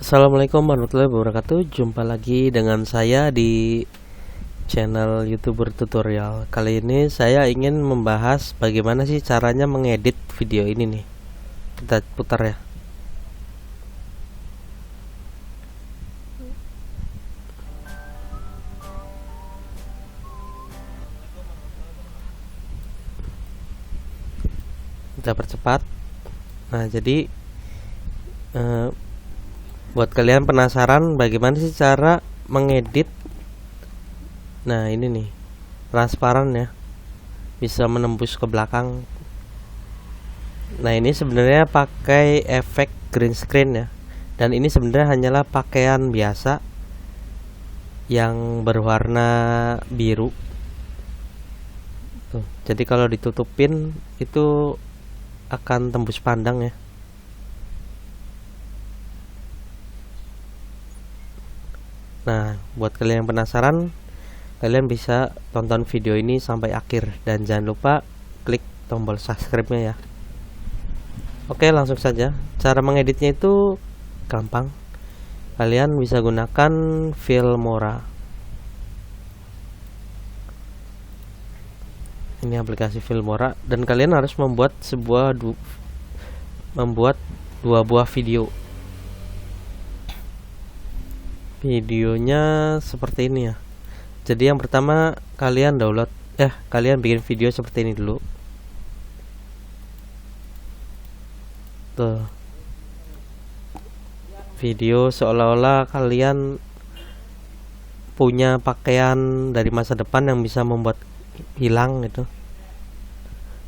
Assalamualaikum warahmatullahi wabarakatuh. Jumpa lagi dengan saya di channel YouTuber tutorial. Kali ini saya ingin membahas bagaimana sih caranya mengedit video ini nih. Kita putar ya. Kita percepat. Nah, jadi buat kalian penasaran bagaimana sih cara mengedit. Nah, ini nih, transparan ya, bisa menembus ke belakang. Nah, ini sebenarnya pakai efek green screen ya, dan ini sebenarnya hanyalah pakaian biasa yang berwarna biru tuh. Jadi kalau ditutupin itu akan tembus pandang ya. Nah, buat kalian yang penasaran, kalian bisa tonton video ini sampai akhir dan jangan lupa klik tombol subscribe-nya ya. Oke, langsung saja. Cara mengeditnya itu gampang. Kalian bisa gunakan Filmora. Ini aplikasi Filmora dan kalian harus membuat dua buah video. Videonya seperti ini ya. Jadi yang pertama kalian kalian bikin video seperti ini dulu. Tuh. Video seolah-olah kalian punya pakaian dari masa depan yang bisa membuat hilang gitu.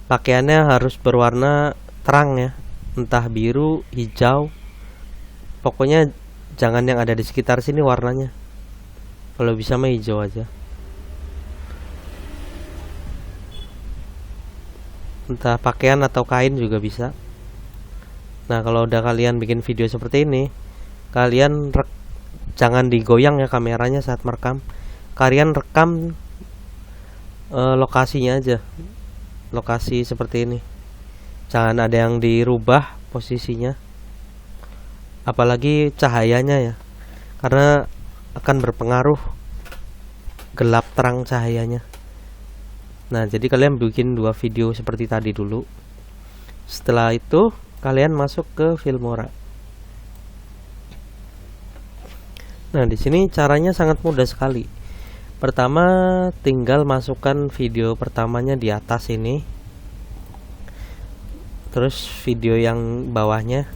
Pakaiannya harus berwarna terang ya, entah biru, hijau. Pokoknya jangan yang ada di sekitar sini warnanya. Kalau bisa mah hijau aja. Entah pakaian atau kain juga bisa. Nah, kalau udah kalian bikin video seperti ini, kalian jangan digoyang ya kameranya saat merekam. Kalian rekam lokasinya aja. Lokasi seperti ini. Jangan ada yang dirubah posisinya. Apalagi cahayanya ya, karena akan berpengaruh gelap terang cahayanya. Nah, jadi kalian bikin dua video seperti tadi dulu. Setelah itu kalian masuk ke Filmora. Nah, di sini caranya sangat mudah sekali. Pertama, tinggal masukkan video pertamanya di atas ini, terus video yang bawahnya.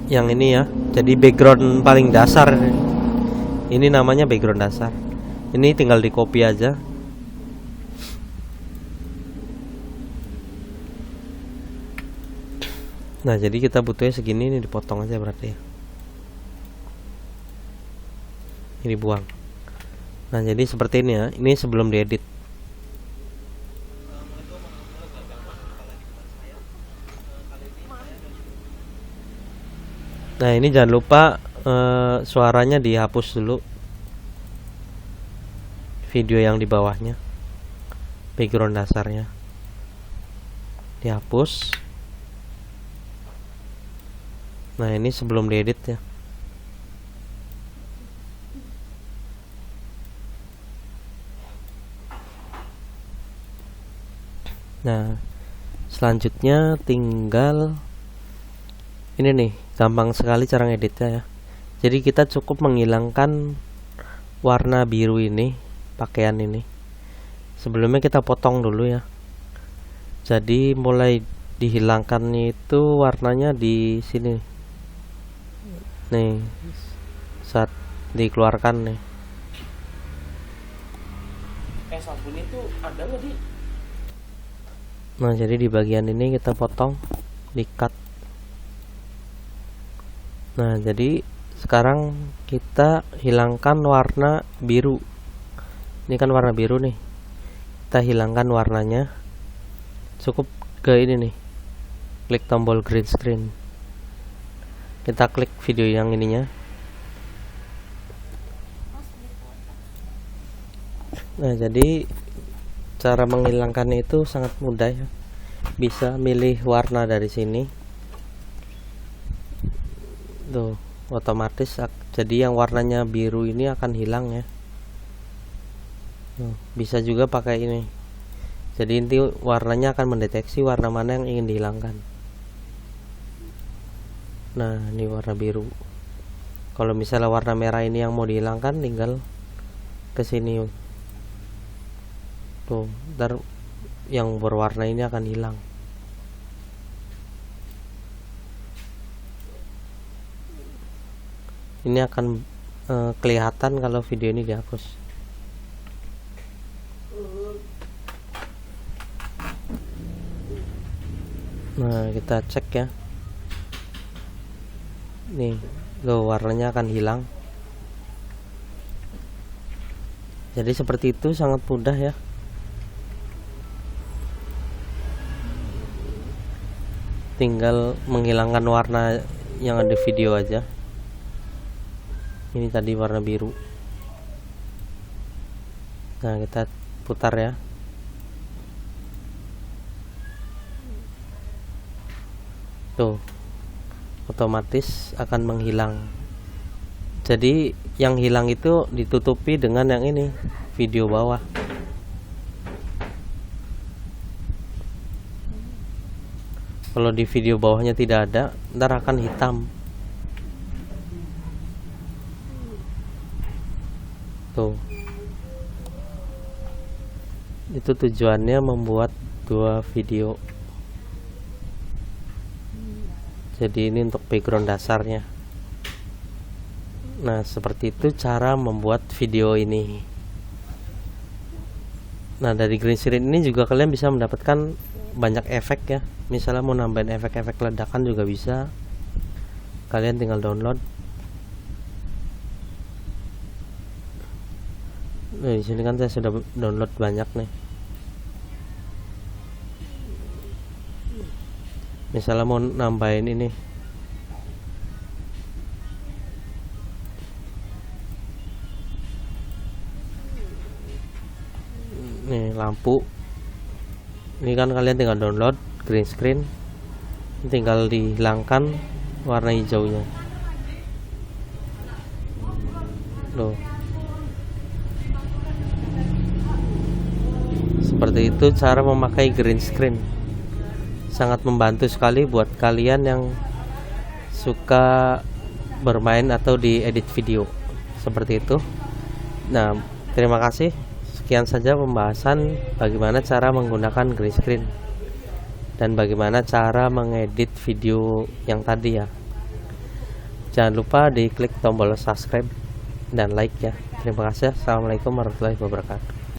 Yang ini ya, jadi background paling dasar. Ini namanya background dasar. Ini tinggal di copy aja. Nah, jadi kita butuhnya segini, ini dipotong aja berarti ya. Ini buang. Nah, jadi seperti ini ya. Ini sebelum diedit. Nah, ini jangan lupa suaranya dihapus dulu. Video yang di bawahnya, background dasarnya dihapus. Nah, ini sebelum diedit ya. Nah, selanjutnya tinggal ini nih, gampang sekali cara ngeditnya ya. Jadi kita cukup menghilangkan warna biru ini, pakaian ini. Sebelumnya kita potong dulu ya. Jadi mulai dihilangkannya itu warnanya di sini. Nih, saat dikeluarkan nih. Sabun itu ada nggak di? Nah, jadi di bagian ini kita potong, di-cut. Nah, jadi sekarang kita hilangkan warna biru. Ini kan warna biru nih. Kita hilangkan warnanya. Cukup ke ini nih. Klik tombol green screen. Kita klik video yang ininya. Nah, jadi cara menghilangkannya itu sangat mudah ya. bisa milih warna dari sini tuh, otomatis jadi yang warnanya biru ini akan hilang ya. Bisa juga pakai ini, jadi inti warnanya akan mendeteksi warna mana yang ingin dihilangkan. Nah ini warna biru. Kalau misalnya warna merah ini yang mau dihilangkan, tinggal ke sini tuh, ntar yang berwarna ini akan hilang. Ini akan kelihatan kalau video ini dihapus. Nah kita cek ya, nih loh, warnanya akan hilang. Jadi seperti itu, sangat mudah ya. Tinggal menghilangkan warna yang ada video aja. Ini tadi warna biru. Nah kita putar ya. Tuh, otomatis akan menghilang. Jadi yang hilang itu ditutupi dengan yang ini, video bawah. Kalau di video bawahnya tidak ada, ntar akan hitam. Tuh, itu tujuannya membuat dua video. Jadi ini untuk background dasarnya. Nah seperti itu cara membuat video ini. Nah dari green screen ini juga kalian bisa mendapatkan banyak efek ya. Misalnya mau nambahin efek-efek ledakan juga bisa. Kalian tinggal download. Nah, di sini kan saya sudah download banyak nih. Misalnya mau nambahin ini, nih lampu. Ini kan kalian tinggal download green screen, tinggal dihilangkan warna hijaunya. Loh, seperti itu cara memakai green screen. Sangat membantu sekali buat kalian yang suka bermain atau diedit video seperti itu. Nah terima kasih. Sekian saja pembahasan bagaimana cara menggunakan green screen dan bagaimana cara mengedit video yang tadi ya. Jangan lupa diklik tombol subscribe dan like ya. Terima kasih. Assalamualaikum warahmatullahi wabarakatuh.